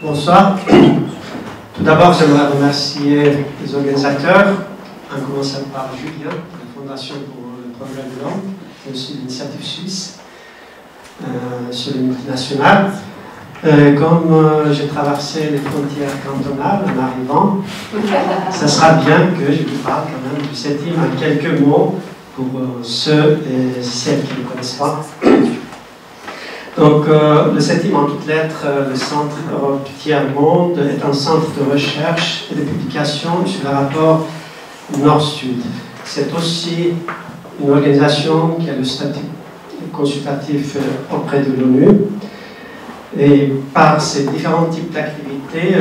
Bonsoir. Tout d'abord, j'aimerais remercier les organisateurs, en commençant par Julien, de la Fondation pour le Progrès de l'Homme, et aussi l'initiative suisse sur les multinationales. Comme j'ai traversé les frontières cantonales en arrivant, ça sera bien que je vous parle quand même du CETIM en quelques mots pour ceux et celles qui ne connaissent pas. Donc, le CETIM en toutes lettres, le Centre Europe Tiers-Monde, est un centre de recherche et de publication sur le rapport Nord-Sud. C'est aussi une organisation qui a le statut consultatif auprès de l'ONU. Et par ces différents types d'activités,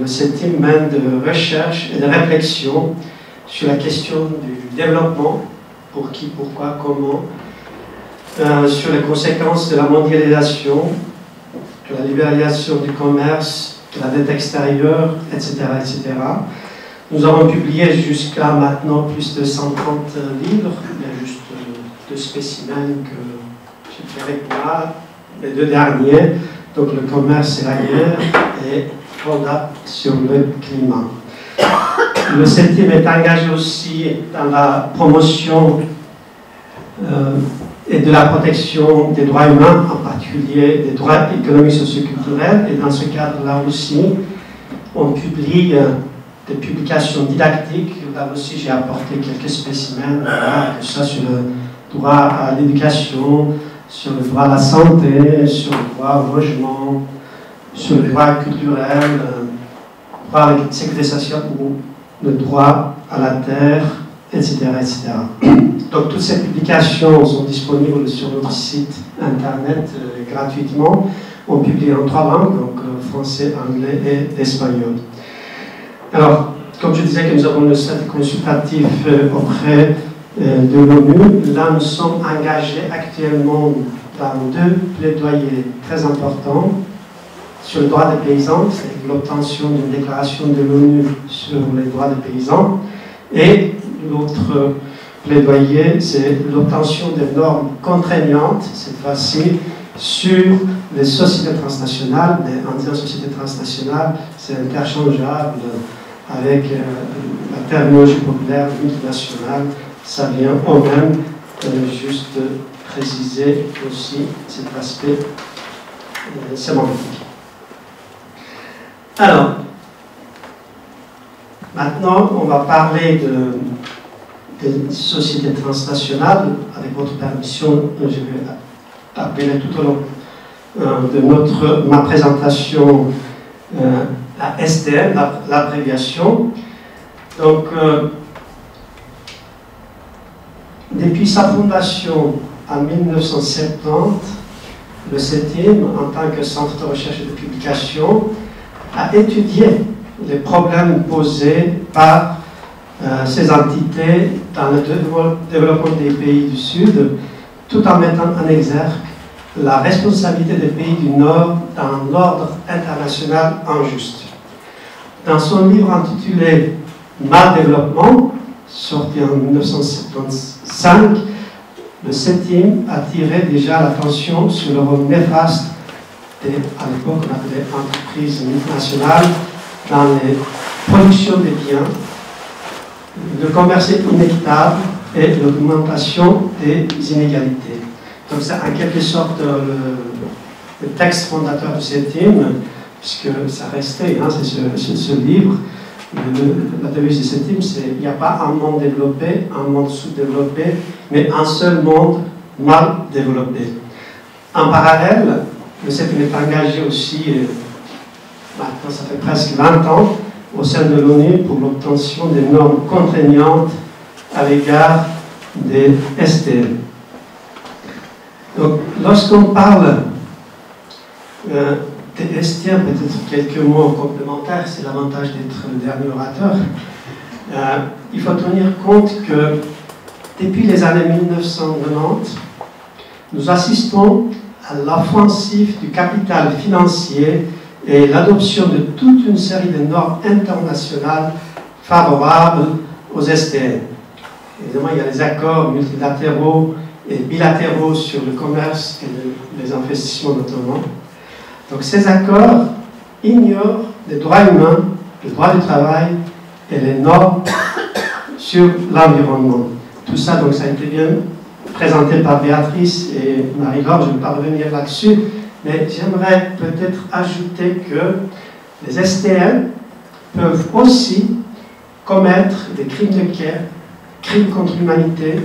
le CETIM mène de recherche et de réflexion sur la question du développement, pour qui, pourquoi, comment, sur les conséquences de la mondialisation, de la libéralisation du commerce, de la dette extérieure, etc., etc. Nous avons publié jusqu'à maintenant plus de 130 livres. Il y a juste deux spécimens que j'ai fait avec moi, les deux derniers, donc le commerce et la guerre, et Roda sur le climat. Le CETIM est engagé aussi dans la promotion et de la protection des droits humains, en particulier des droits économiques, socioculturels. Et dans ce cadre-là aussi, on publie des publications didactiques. Là aussi, j'ai apporté quelques spécimens, que ce soit sur le droit à l'éducation, sur le droit à la santé, sur le droit au logement, sur le droit culturel, le droit à la sécurité sociale ou le droit à la terre, etc., etc. Donc toutes ces publications sont disponibles sur notre site internet gratuitement. On publie en 3 langues, donc français, anglais et espagnol. Alors, comme je disais que nous avons le statut consultatif auprès de l'ONU, là nous sommes engagés actuellement dans 2 plaidoyers très importants sur le droit des paysans, c'est l'obtention d'une déclaration de l'ONU sur les droits des paysans, et l'autre plaidoyer, c'est l'obtention des normes contraignantes, cette fois-ci, sur les sociétés transnationales. Mais en disant sociétés transnationales, c'est interchangeable avec la terminologie populaire multinationale. Ça vient au même juste préciser aussi cet aspect sémantique. Alors, maintenant, on va parler des sociétés transnationales. Avec votre permission, je vais appeler tout au long de ma présentation la STM, l'abréviation. Donc, depuis sa fondation en 1970, le CETIM, en tant que centre de recherche et de publication, a étudié les problèmes posés par ces entités dans le développement des pays du Sud, tout en mettant en exergue la responsabilité des pays du Nord dans l'ordre international injuste. Dans son livre intitulé « Mal-développement », sorti en 1975, le CETIM a tiré déjà l'attention sur le rôle néfaste à l'époque on appelait entreprises multinationales dans les productions des biens, le commerce inéquitable et l'augmentation des inégalités. Donc c'est en quelque sorte le texte fondateur du CETIM, puisque ça restait, hein, c'est ce livre. La devise du CETIM, c'est il n'y a pas un monde développé, un monde sous-développé, mais un seul monde mal développé. En parallèle, le CETIM est engagé aussi, maintenant ça fait presque 20 ans, au sein de l'ONU pour l'obtention des normes contraignantes à l'égard des STM. Donc, lorsqu'on parle des STM, peut-être quelques mots complémentaires, c'est l'avantage d'être le dernier orateur. Il faut tenir compte que depuis les années 1990, nous assistons à l'offensive du capital financier et l'adoption de toute une série de normes internationales favorables aux STM. Évidemment, il y a les accords multilatéraux et bilatéraux sur le commerce et les investissements notamment. Donc ces accords ignore les droits humains, le droit du travail et les normes sur l'environnement. Tout ça, donc, ça a été bien présenté par Béatrice et Marie-Laure, je ne vais pas revenir là-dessus, mais j'aimerais peut-être ajouter que les STM peuvent aussi commettre des crimes de guerre, crimes contre l'humanité.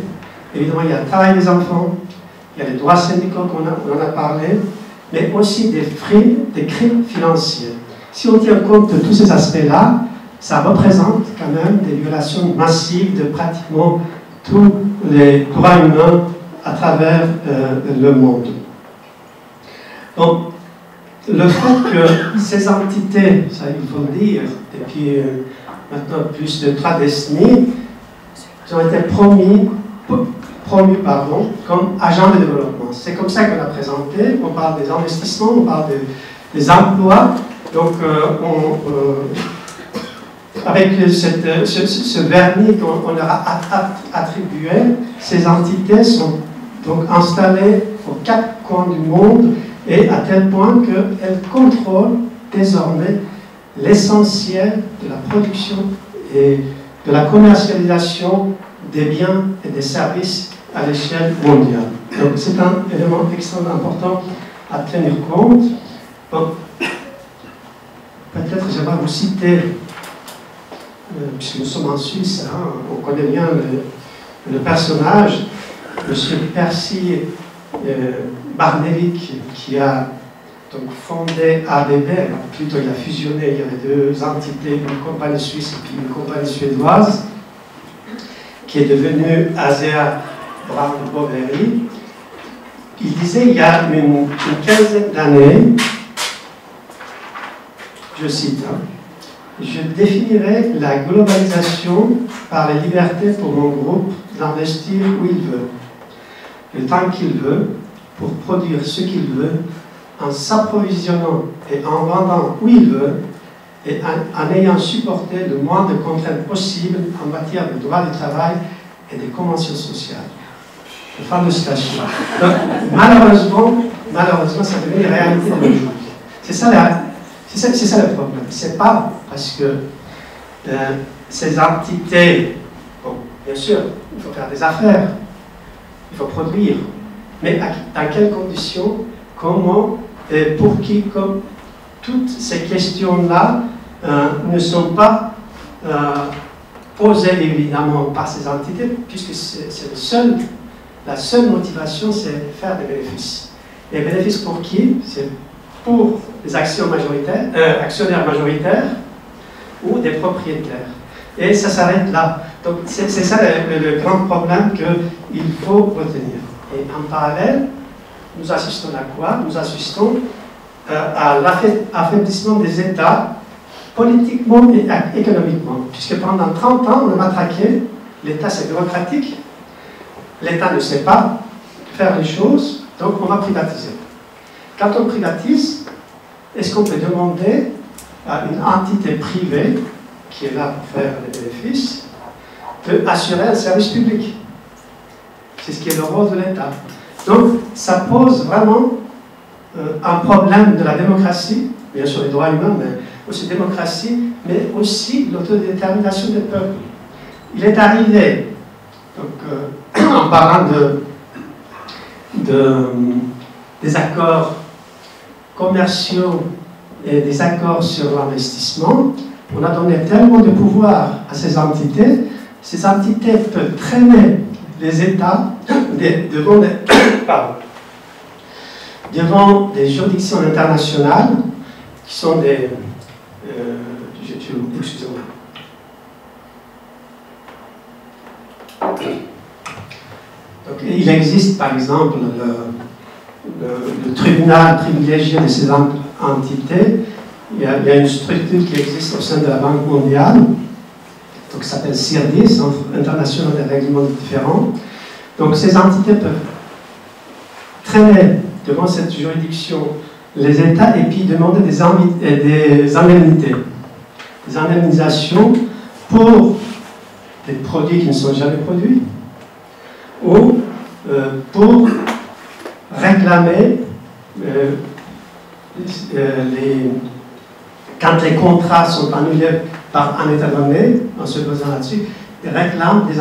Évidemment, il y a le travail des enfants, il y a les droits syndicaux on en a parlé, mais aussi des crimes financiers. Si on tient compte de tous ces aspects-là, ça représente quand même des violations massives de pratiquement tous les droits humains à travers le monde. Donc, le fait que ces entités, ça il faut le dire, depuis maintenant plus de 3 décennies, ont été promus comme agents de développement. C'est comme ça qu'on a présenté, on parle des investissements, on parle des emplois. Donc, avec ce vernis qu'on leur a attribué, ces entités sont donc installées aux 4 coins du monde et à tel point qu'elles contrôlent désormais l'essentiel de la production et de la commercialisation des biens et des services à l'échelle mondiale. Donc c'est un élément extrêmement important à tenir compte. Bon, peut-être j'aimerais vous citer, puisque nous sommes en Suisse, hein, on connaît bien le personnage, M. Percy Barnevik, qui a donc fondé ABB, plutôt il a fusionné, il y avait 2 entités, une compagnie suisse et puis une compagnie suédoise, qui est devenue ASEA Brown Boveri. Il disait il y a une quinzaine d'années, je cite, hein, je définirai la globalisation par les libertés pour mon groupe d'investir où il veut, le temps qu'il veut, pour produire ce qu'il veut, en s'approvisionnant et en vendant où il veut, et en ayant supporté le moins de contraintes possibles en matière de droit du travail et des conventions sociales. Fin de citation. Donc, malheureusement, ça devient une réalité de nos jours. C'est ça le problème. C'est pas parce que ces entités, bon, bien sûr, il faut faire des affaires, il faut produire, mais dans quelles conditions, comment, et pour qui, comme toutes ces questions-là ne sont pas posées évidemment par ces entités, puisque c'est la seule motivation, c'est faire des bénéfices. Les bénéfices pour qui? C'est pour les actionnaires majoritaires ou des propriétaires. Et ça s'arrête là. Donc c'est ça le grand problème qu'il faut retenir. Et en parallèle, nous assistons à quoi? Nous assistons à l'affaiblissement des États politiquement et économiquement. Puisque pendant 30 ans, on a matraqué, l'État c'est bureaucratique, l'État ne sait pas faire les choses, donc on va privatiser. Quand on privatise, est-ce qu'on peut demander à une entité privée, qui est là pour faire des bénéfices, d'assurer un service public? C'est ce qui est le rôle de l'État. Donc, ça pose vraiment un problème de la démocratie, bien sûr les droits humains, mais aussi démocratie, mais aussi l'autodétermination des peuples. Il est arrivé, donc, en parlant des accords commerciaux et des accords sur l'investissement, on a donné tellement de pouvoir à ces entités peuvent traîner les États devant des juridictions internationales qui sont des... excusez-moi. Donc, il existe par exemple le tribunal privilégié de ces entités. Il y a une structure qui existe au sein de la Banque mondiale, donc ça s'appelle CIRDI, Centre international des règlements différents. Donc ces entités peuvent traîner devant cette juridiction les États et puis demander des indemnités, des indemnisations pour des produits qui ne sont jamais produits ou pour réclamer quand les contrats sont annulés par un État donné, en se basant là-dessus, ils réclament des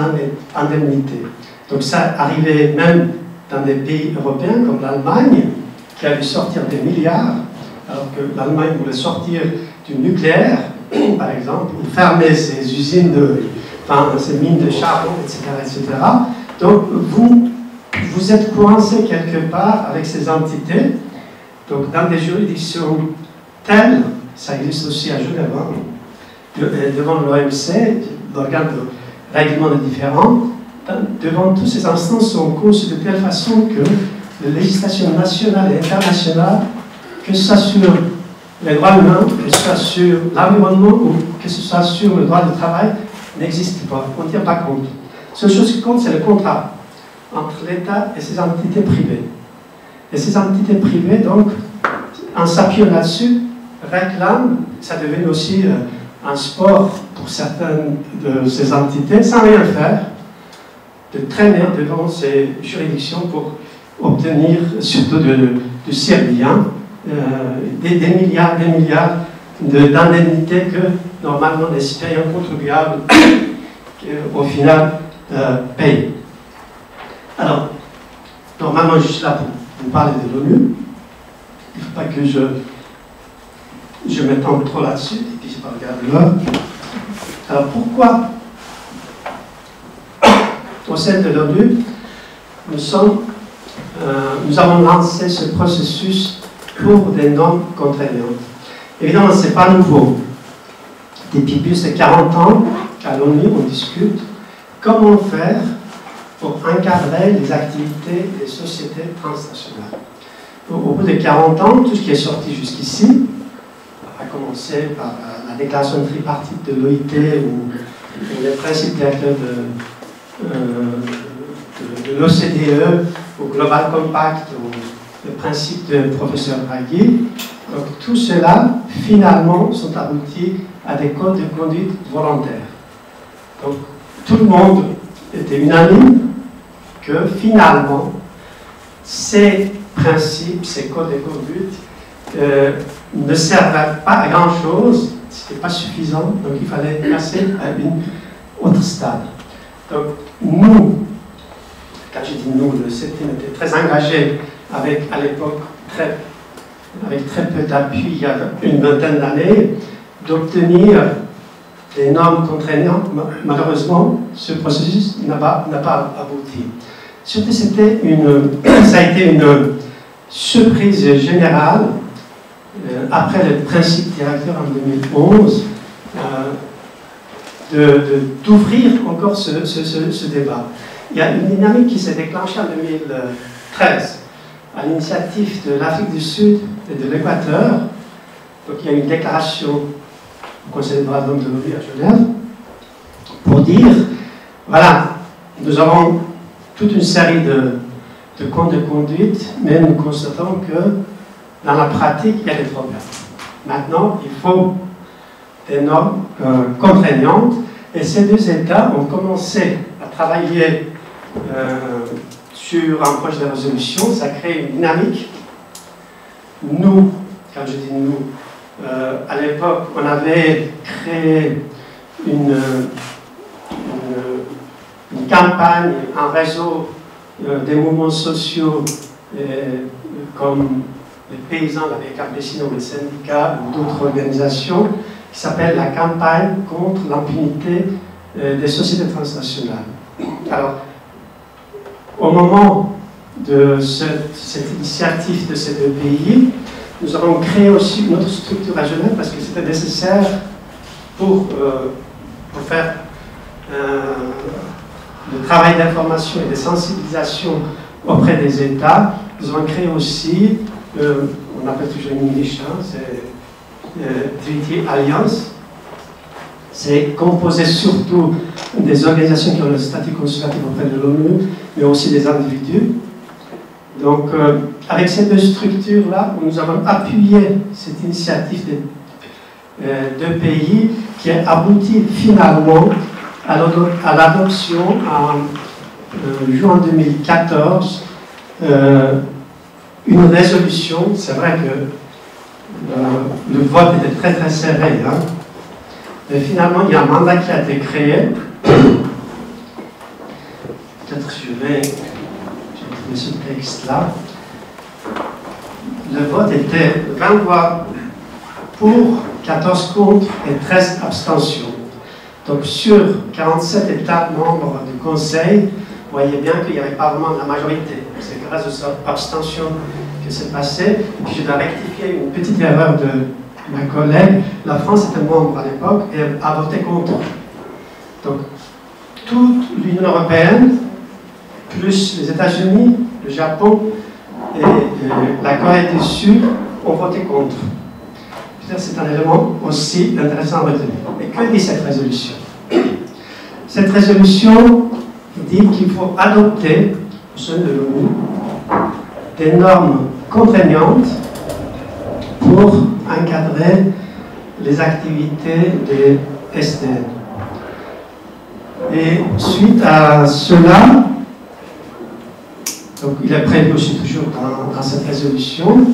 indemnités. Donc ça arrivait même dans des pays européens comme l'Allemagne, qui a dû sortir des milliards, alors que l'Allemagne voulait sortir du nucléaire, par exemple, ou fermer ses usines, ses mines de charbon, etc., etc. Donc vous êtes coincé quelque part avec ces entités. Donc dans des juridictions telles, ça existe aussi à Genève, devant l'OMC, l'organe de règlement des différends, devant toutes ces instances sont conçues de telle façon que la législation nationale et internationale, que ce soit sur les droits humains, que ce soit sur l'environnement ou que ce soit sur le droit du travail, n'existe pas. On ne tient pas compte. La seule chose qui compte, c'est le contrat entre l'État et ses entités privées. Et ces entités privées, donc, en s'appuyant là-dessus, réclament, ça devient aussi un sport pour certaines de ces entités, sans rien faire, de traîner devant ces juridictions pour obtenir, surtout du bien, des milliards d'indemnités que normalement les citoyens contribuables au final payent. Alors, normalement je suis là pour vous parler de l'ONU. Il ne faut pas que je m'étende trop là-dessus, et puis je vais regarder là. Alors pourquoi au sein de l'ONU, nous avons lancé ce processus pour des normes contraignantes. Évidemment, ce n'est pas nouveau. Depuis plus de 40 ans, à l'ONU, on discute comment faire pour encadrer les activités des sociétés transnationales. Au bout de 40 ans, tout ce qui est sorti jusqu'ici, à commencer par la déclaration tripartite de l'OIT ou les principes directeurs de l'OCDE, au Global Compact, le principe de professeur Draghi. Donc tout cela, finalement, sont aboutis à des codes de conduite volontaires. Donc tout le monde était unanime que finalement, ces principes, ces codes de conduite ne servaient pas à grand-chose, ce n'était pas suffisant, donc il fallait passer à une autre stade. Donc nous, quand je dis nous, le CETIM était très engagé avec, à l'époque, avec très peu d'appui, il y a une vingtaine d'années, d'obtenir des normes contraignantes. Malheureusement, ce processus n'a pas abouti. Surtout, ça a été une surprise générale après le principe directeur en 2011 d'ouvrir encore ce débat. Il y a une dynamique qui s'est déclenchée en 2013 à l'initiative de l'Afrique du Sud et de l'Équateur. Donc il y a une déclaration au Conseil des droits de l'homme de l'ONU à Genève pour dire, voilà, nous avons toute une série de codes de conduite, mais nous constatons que dans la pratique, il y a des problèmes. Maintenant, il faut des normes contraignantes, et ces deux États ont commencé à travailler sur un projet de résolution. Ça crée une dynamique. Nous, quand je dis nous, à l'époque, on avait créé une campagne, un réseau des mouvements sociaux comme les paysans, les campesinos, les syndicats ou d'autres organisations qui s'appelle la campagne contre l'impunité des sociétés transnationales. Alors, au moment de cette initiative de ces deux pays, nous avons créé aussi une autre structure à Genève parce que c'était nécessaire pour faire le travail d'information et de sensibilisation auprès des États. Nous avons créé aussi, on appelle toujours une niche, c'est Treaty Alliance. C'est composé surtout des organisations qui ont le statut consultatif auprès de l'ONU, mais aussi des individus. Donc, avec ces deux structures-là, nous avons appuyé cette initiative des deux pays qui a abouti finalement à l'adoption en juin 2014 une résolution. C'est vrai que le vote était très très serré. Hein. Mais finalement, il y a un mandat qui a été créé. Peut-être je vais trouver ce texte-là. Le vote était 20 voix pour, 14 contre et 13 abstentions. Donc sur 47 États membres du Conseil, vous voyez bien qu'il n'y avait pas vraiment la majorité. C'est grâce à cette abstention que c'est passé. Et puis je dois rectifier une petite erreur de ma collègue. La France était membre à l'époque et a voté contre. Donc toute l'Union européenne, plus les États-Unis, le Japon et la Corée du Sud ont voté contre. C'est un élément aussi intéressant à retenir. Et que dit cette résolution? Cette résolution dit qu'il faut adopter, au sein de l'ONU, des normes contraignantes pour encadrer les activités des SDN. Et suite à cela, donc il est prévu aussi toujours dans cette résolution,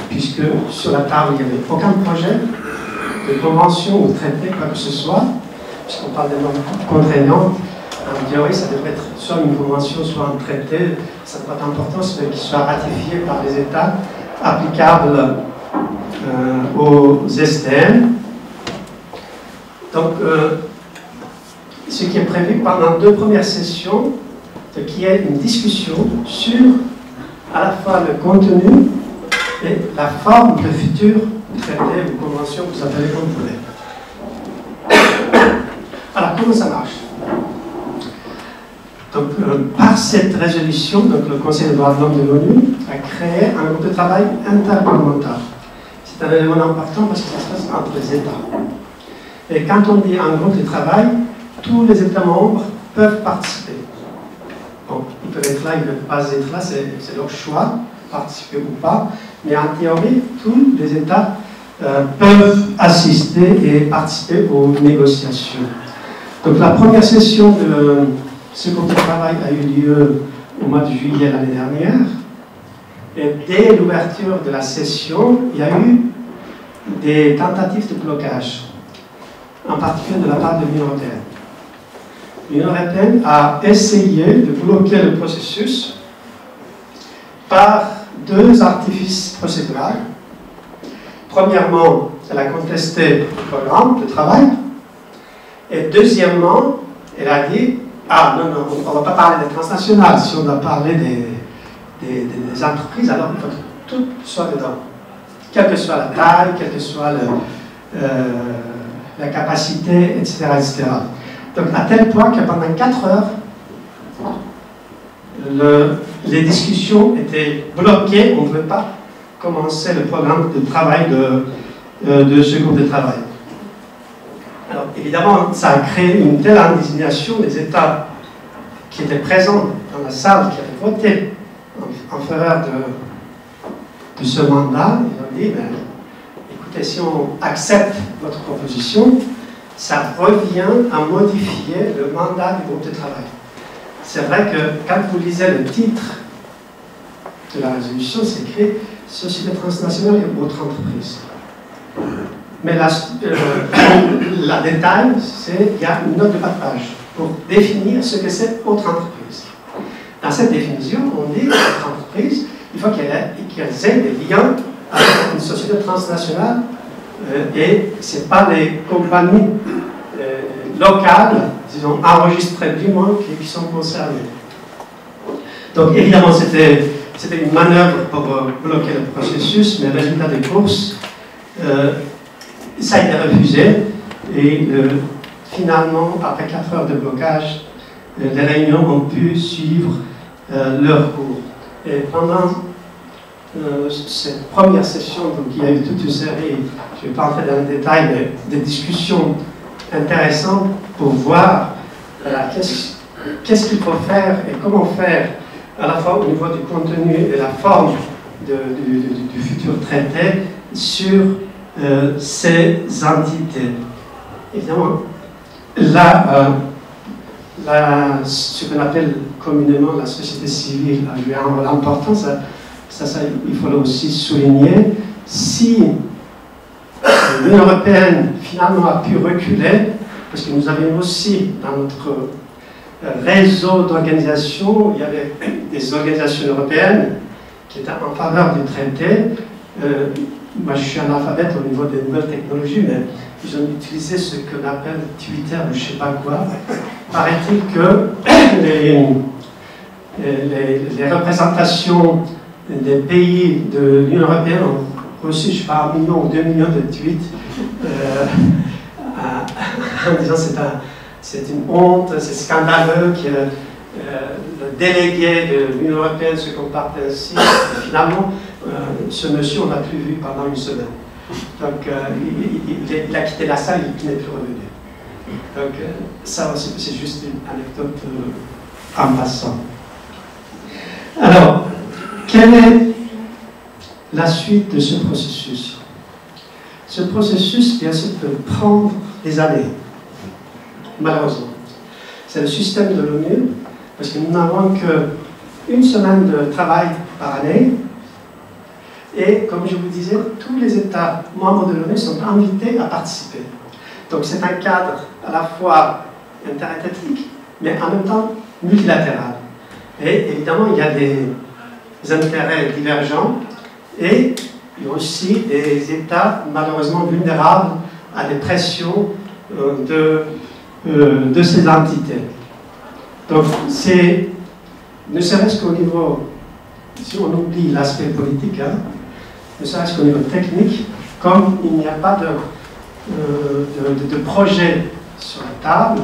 puisque sur la table, il n'y avait aucun projet de convention ou de traité, quoi que ce soit, puisqu'on parle de normes contraignantes. En théorie, ça devrait être soit une convention, soit un traité. Ça n'a pas d'importance, mais qu'il soit ratifié par les États, applicable aux SDN. Donc, ce qui est prévu pendant 2 premières sessions, c'est qu'il y ait une discussion sur à la fois le contenu et la forme de futur traité ou convention, vous appelez comme vous voulez. Alors, comment ça marche? Donc, par cette résolution, donc, le Conseil des droits de l'homme de l'ONU a créé un groupe de travail interparlementaire. C'est un élément important parce que ça se passe entre les États. Et quand on dit un groupe de travail, tous les États membres peuvent participer. Bon, ils peuvent être là, ils ne peuvent pas être là, c'est leur choix, participer ou pas. Mais en théorie, tous les États peuvent assister et participer aux négociations. Donc la première session de ce groupe de travail a eu lieu au mois de juillet l'année dernière. Et dès l'ouverture de la session, il y a eu des tentatives de blocage, en particulier de la part de l'Union européenne. L'Union européenne a essayé de bloquer le processus par 2 artifices procéduraux. Premièrement, elle a contesté le programme de travail. Et deuxièmement, elle a dit « Ah, non, non, on ne va pas parler des transnationales. Si on doit parler des entreprises, alors il faut que tout soit dedans. Quelle que soit la taille, quelle que soit la capacité, etc., etc. » Donc, à tel point que pendant 4 heures, les discussions étaient bloquées, on ne pouvait pas commencer le programme de travail de ce groupe de travail. Alors, évidemment, ça a créé une telle indignation des États qui étaient présents dans la salle, qui avaient voté en faveur de ce mandat. Ils ont dit, ben, écoutez, si on accepte votre proposition, ça revient à modifier le mandat du groupe de travail. C'est vrai que quand vous lisez le titre de la résolution, c'est écrit « Société transnationale et autres entreprises ». Mais la détail, c'est qu'il y a une note de bas de page pour définir ce que c'est autre entreprise. Dans cette définition, on dit autre entreprise, il faut qu'elles aient des liens avec une société transnationale et ce n'est pas les compagnies locales, disons enregistrées du moins, qui sont concernées. Donc évidemment, c'était une manœuvre pour bloquer le processus, mais résultat des courses, ça a été refusé et finalement, après 4 heures de blocage, les réunions ont pu suivre leur cours. Et pendant cette première session, donc, il y a eu toute une série, je ne vais pas entrer dans le détail, mais des discussions intéressantes pour voir qu'est-ce qu'il faut faire et comment faire, à la fois au niveau du contenu et de la forme du futur traité sur ces entités. Évidemment, là, ce qu'on appelle communément la société civile a joué un rôle important, ça, il faut aussi souligner. Si l'Union européenne finalement a pu reculer, parce que nous avions aussi dans notre réseau d'organisations, il y avait des organisations européennes qui étaient en faveur du traité. Moi, je suis analphabète au niveau des nouvelles technologies, mais ils ont utilisé ce qu'on appelle Twitter ou je ne sais pas quoi. Paraît-il que les représentations des pays de l'Union européenne ont reçu, je ne sais pas, 1 million ou 2 millions de tweets en disant c'est une honte, c'est scandaleux que le délégué de l'Union européenne se comporte ainsi. Et finalement, ce monsieur, on n'a plus vu pendant une semaine. Donc, il a quitté la salle, il n'est plus revenu. Donc, ça aussi, c'est juste une anecdote en passant. Alors, quelle est la suite de ce processus? Ce processus, bien sûr, peut prendre des années, malheureusement. C'est le système de l'ONU, parce que nous n'avons qu'une semaine de travail par année, et comme je vous disais, tous les États membres de l'ONU sont invités à participer. Donc c'est un cadre à la fois interétatique, mais en même temps multilatéral. Et évidemment, il y a des intérêts divergents, et il y a aussi des États malheureusement vulnérables à des pressions de ces entités. Donc, c'est, ne serait-ce qu'au niveau, si on oublie l'aspect politique, hein, ne serait-ce qu'au niveau technique, comme il n'y a pas de projet sur la table,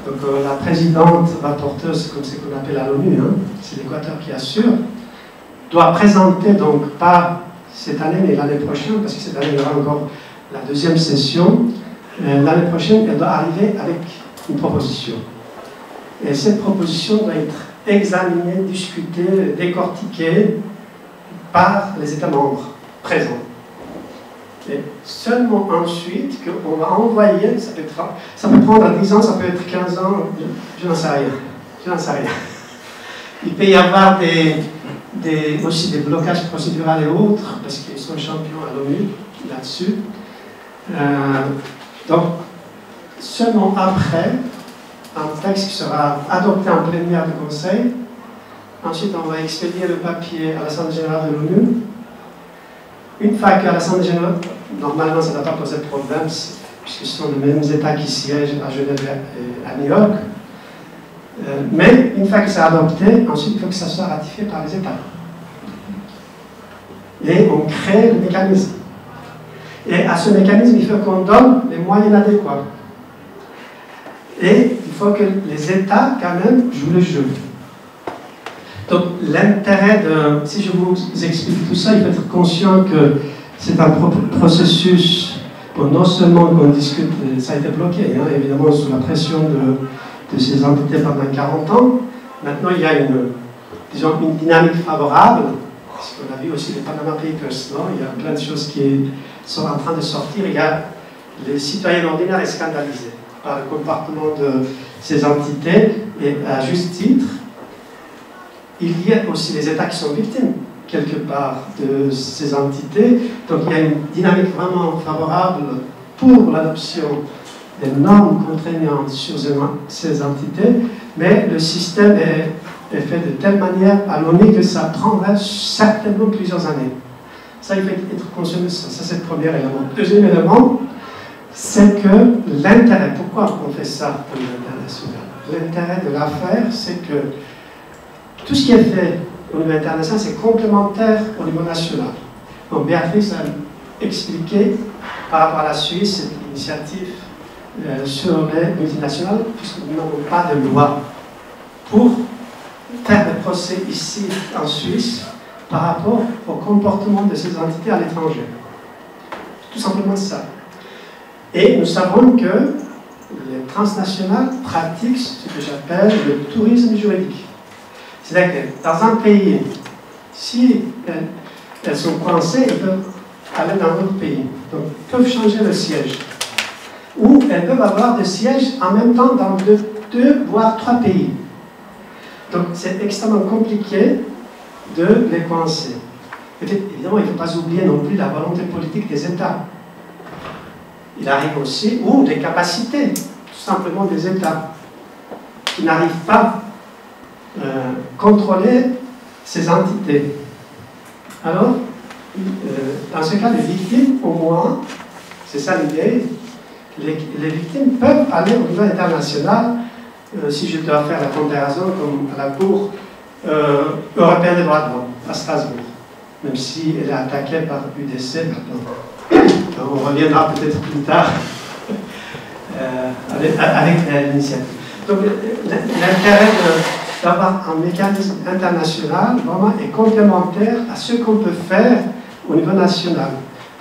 donc la présidente rapporteuse, c'est comme ce qu'on appelle à l'ONU, hein, c'est l'Équateur qui assure, doit présenter, donc pas cette année, mais l'année prochaine, parce que cette année, il y aura encore la deuxième session. L'année prochaine, elle doit arriver avec une proposition. Et cette proposition doit être examinée, discutée, décortiquée par les États membres présents. Et seulement ensuite qu'on va envoyer, ça peut prendre 10 ans, ça peut être 15 ans, je n'en sais rien. Je n'en sais rien. Il peut y avoir aussi des blocages procéduraux et autres, parce qu'ils sont champions à l'ONU là-dessus. Donc, seulement après, un texte qui sera adopté en plénière du Conseil, ensuite on va expédier le papier à l'Assemblée générale de l'ONU. Une fois qu'à l'Assemblée générale, normalement ça ne va pas poser de problème, puisque ce sont les mêmes États qui siègent à Genève et à New York. Mais une fois que c'est adopté, ensuite il faut que ça soit ratifié par les États. Et on crée le mécanisme. Et à ce mécanisme, il faut qu'on donne les moyens adéquats. Et il faut que les États, quand même, jouent le jeu. Donc, l'intérêt de... Si je vous explique tout ça, il faut être conscient que c'est un processus, bon, non seulement qu'on discute, ça a été bloqué, hein, évidemment, sous la pression de ces entités pendant 40 ans. Maintenant, il y a disons, une dynamique favorable, parce qu'on a vu aussi les Panama Papers, non? Il y a plein de choses qui sont en train de sortir. Il y a les citoyens ordinaires est scandalisé par le comportement de ces entités, et à juste titre, il y a aussi les États qui sont victimes, quelque part, de ces entités. Donc il y a une dynamique vraiment favorable pour l'adoption des normes contraignantes sur ces entités, mais le système est fait de telle manière à l'ONU que ça prendrait certainement plusieurs années. Ça, il faut être conscient de ça. Ça, c'est le premier élément. Deuxième élément, c'est que l'intérêt, pourquoi on fait ça au niveau international? L'intérêt de l'affaire, c'est que tout ce qui est fait au niveau international, c'est complémentaire au niveau national. Donc, Béatrice a expliqué par rapport à la Suisse cette initiative sur les multinationales, puisque nous n'avons pas de loi pour faire des procès ici en Suisse par rapport au comportement de ces entités à l'étranger. Tout simplement ça. Et nous savons que les transnationales pratiquent ce que j'appelle le tourisme juridique. C'est-à-dire que dans un pays, si elles sont coincées, elles peuvent aller dans un autre pays. Donc, elles peuvent changer le siège. Ou elles peuvent avoir des sièges en même temps dans deux voire 3 pays. Donc, c'est extrêmement compliqué de les coincer. Évidemment, il ne faut pas oublier non plus la volonté politique des États. il arrive aussi, ou des capacités, tout simplement des États, qui n'arrivent pas à contrôler ces entités. Alors, dans ce cas, les victimes, au moins, c'est ça l'idée, les victimes peuvent aller au niveau international, si je dois faire la comparaison comme à la Cour européenne des droits de l'homme, à Strasbourg, même si elle est attaquée par UDC maintenant. On reviendra peut-être plus tard avec l'initiative. Donc l'intérêt d'avoir un mécanisme international vraiment est complémentaire à ce qu'on peut faire au niveau national.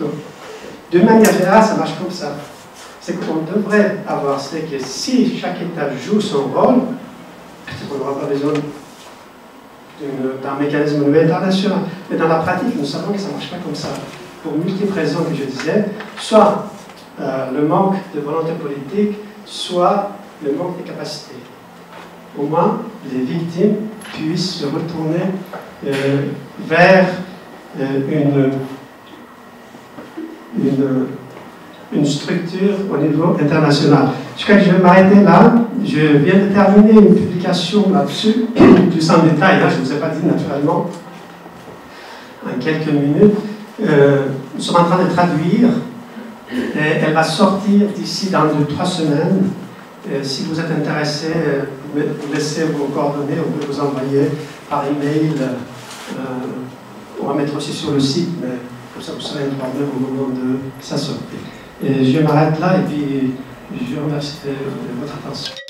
Donc, de manière générale, ça marche comme ça. C'est qu'on devrait avoir, c'est que si chaque État joue son rôle, peut-être qu'on n'aura pas besoin d'un mécanisme au niveau international. Mais dans la pratique, nous savons que ça ne marche pas comme ça. Pour multiples raisons que je disais, soit le manque de volonté politique, soit le manque de capacité. Au moins, les victimes puissent se retourner vers une structure au niveau international. Je crois que je vais m'arrêter là. Je viens de terminer une publication là-dessus, plus en détail, hein, je ne vous ai pas dit naturellement, en quelques minutes. Nous sommes en train de traduire, et elle va sortir d'ici dans 2-3 semaines. Si vous êtes intéressé, vous laissez vos coordonnées, on peut vous envoyer par email. On va mettre aussi sur le site, mais comme ça vous serez informé au moment de sa sortie. Et je m'arrête là et puis je vous remercie de votre attention.